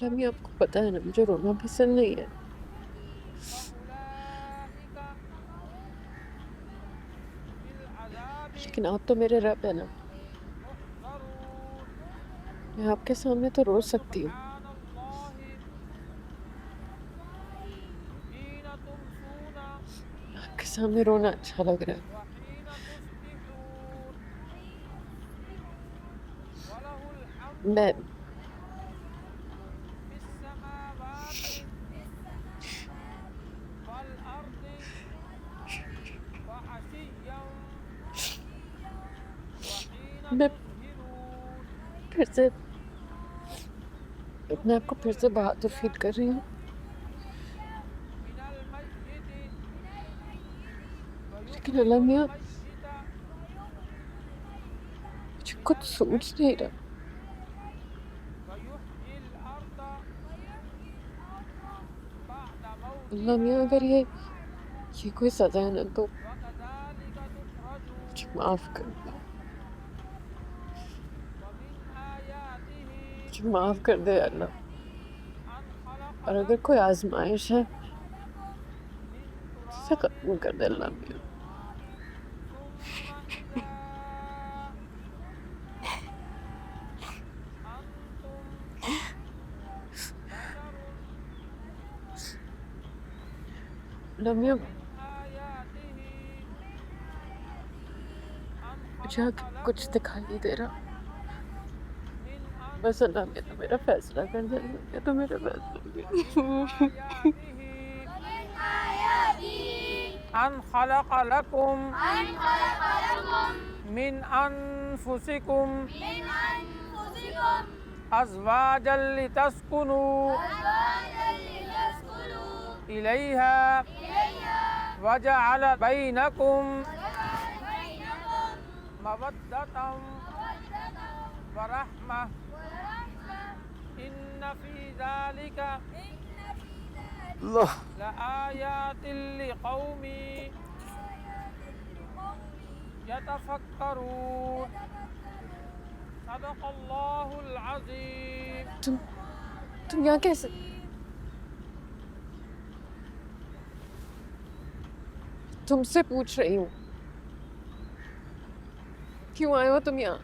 लम्हे आपको पता है ना मुझे रोना पसंद नहीं है। लेकिन आप तो मेरे रब है ना। मैं आपके सामने तो रो सकती हूँ। आपके सामने रोना अच्छा लग रहा है। मैं मैं फिर से अपने आप को फिर से बहादुर फील कर रही हूँ। लेकिन अल्लाह मियाँ मुझे कुछ सोच नहीं रहा। अल्लाह मियाँ अगर ये कोई सजा है ना तो मुझे माफ कर दे। मुझे माफ कर दे अल्लाह। और अगर कोई आजमाइश है इसे खत्म कर दे अल्लाह मियाँ। अल्लाह मियाँ मुझे आगे कुछ दिखाई नहीं दे रहा। बस अल्लाह मियाँ तो मेरा फैसला कर दे। अल्लाह मियाँ तो मेरा फैसला कर दे। अन खलक़ लकुम मिन अनफुसिकुम अज़वाजल लितस्कुनू इलैहा वजअल बैनकुम मवद्दतम व रहमह इन्न फी ज़ालिका लआयातिल लिक़ौमी यतफक्करून सदक़ल्लाहुल अज़ीम। तुम यहाँ कैसे? तुमसे पूछ रही हूँ क्यों आए हो तुम यहाँ?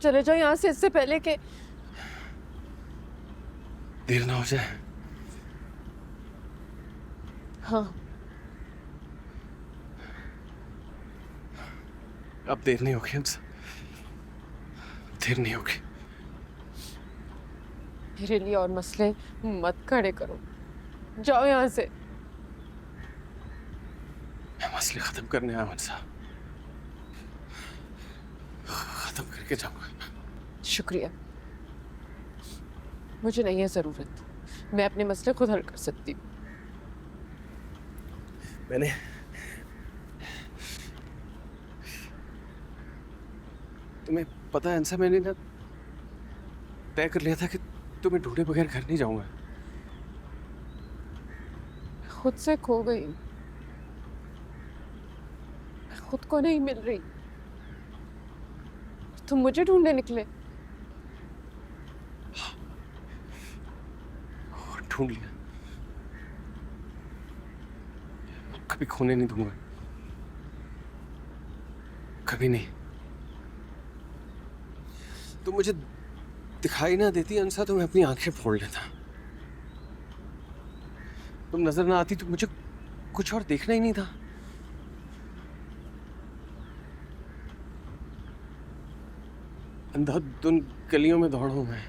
चले जाओ यहाँ से इससे पहले कि देर ना हो जाए। हाँ अब देर नहीं होगी हमसे, देर नहीं होगी। मेरे लिए और मसले मत खड़े करो। जाओ यहाँ से। मैं मसले खत्म करने आया मनसा, खत्म करके जाऊंगा। शुक्रिया, मुझे नहीं है जरूरत। मैं अपने मसले खुद हल कर सकती हूँ। मैंने तुम्हें पता है अंसा, मैंने ना तय कर लिया था कि तुम्हें ढूंढे बगैर घर नहीं जाऊंगा। खुद से खो गई। मैं खुद को नहीं मिल रही। तुम मुझे ढूंढने निकले। ढूंढ लिया, कभी खोने नहीं दूंगा, कभी नहीं। तुम मुझे दिखाई ना देती अंसा तो मैं अपनी आंखें फोड़ लेता। तुम नजर ना आती तो मुझे कुछ और देखना ही नहीं था। अंधाधुन गलियों में दौड़ा हूं मैं,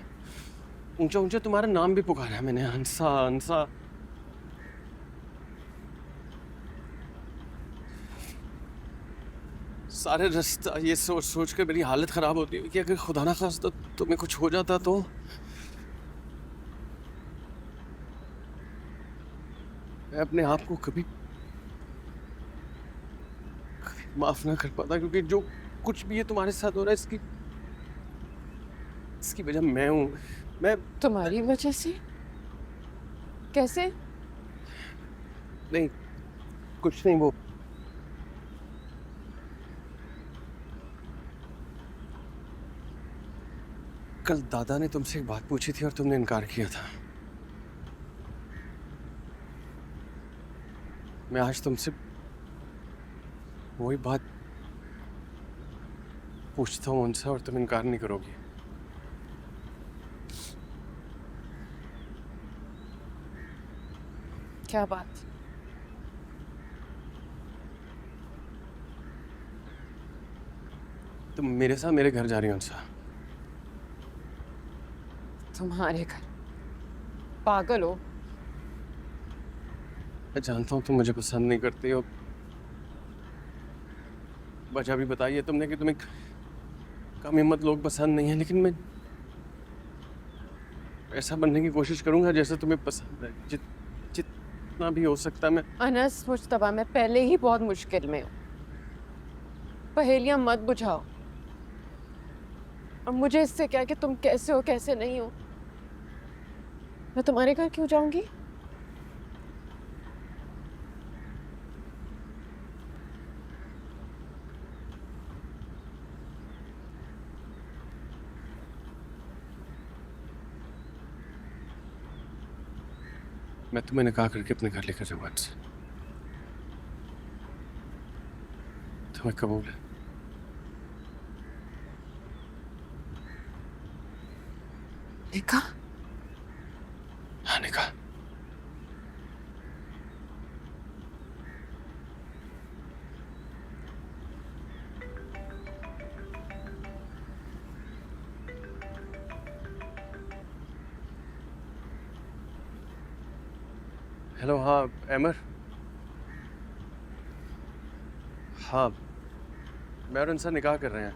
ऊंचा ऊंचा तुम्हारा नाम भी पुकारा है मैंने, हंसा हंसा। सारे रास्ता ये सोच सोच कर मेरी हालत खराब होती है कि अगर खुदा ना खास्ता तो तुम्हें कुछ हो जाता तो मैं अपने आप को कभी माफ ना कर पाता, क्योंकि जो कुछ भी है तुम्हारे साथ हो रहा है इसकी वजह मैं हूं। मैं तुम्हारी वजह से? कैसे? नहीं, कुछ नहीं। वो कल दादा ने तुमसे एक बात पूछी थी और तुमने इनकार किया था। मैं आज तुमसे वही बात पूछता हूँ उनसे और तुम इनकार नहीं करोगी। क्या बात? तुम मेरे साथ मेरे घर जा रही हो उनसा। तुम्हारे घर? पागल हो? मैं जानता हूँ तुम मुझे पसंद नहीं करती हो। वजह भी बताई है तुमने कि तुम्हें कम हिम्मत लोग पसंद नहीं है, लेकिन मैं ऐसा बनने की कोशिश करूंगा जैसे तुम्हें पसंद है। जितना भी हो सकता मैं। अनस मुज्तबा, मैं पहले ही बहुत मुश्किल में हूँ। पहेलियां मत बुझाओ। और मुझे इससे क्या कि तुम कैसे हो कैसे नहीं हो। मैं तुम्हारे घर क्यों जाऊंगी? मैं तुम्हें निकाह करके अपने घर लेकर जाऊंगा। तुम्हें कबूल है? निकाह? हाँ, निकाह। हेलो, हाँ अमर। हाँ, मैं और उनसे निकाह कर रहे हैं।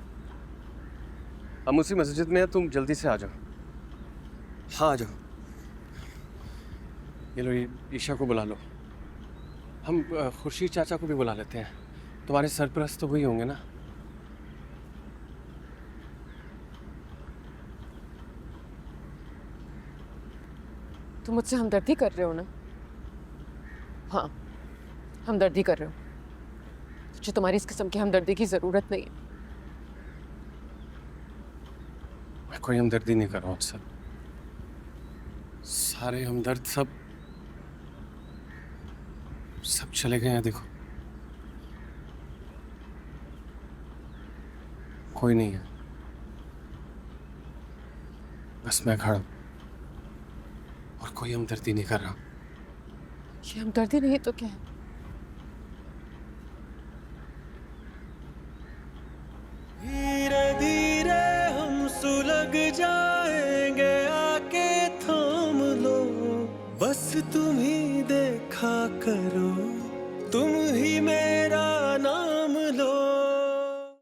हम उसी मस्जिद में हैं, तुम जल्दी से आ जाओ। हाँ, आ जाओ। ये लो, ईशा को बुला लो। हम खुर्शीद चाचा को भी बुला लेते हैं। तुम्हारे सरपरस्त तो वही होंगे ना? तुम मुझसे हमदर्दी कर रहे हो ना? हाँ, हमदर्दी कर रहे हो। मुझे तुम्हारी इस किस्म की हमदर्दी की जरूरत नहीं है। मैं कोई हमदर्दी नहीं कर रहा हूँ। सब सारे हमदर्द सब चले गए हैं। देखो, कोई नहीं है, बस मैं खड़ा हूं और कोई हमदर्दी नहीं कर रहा। ये हमदर्दी नहीं तो क्या है? धीरे धीरे हम सुलग जाएंगे, आके थाम लो, बस तुम ही देखा करो।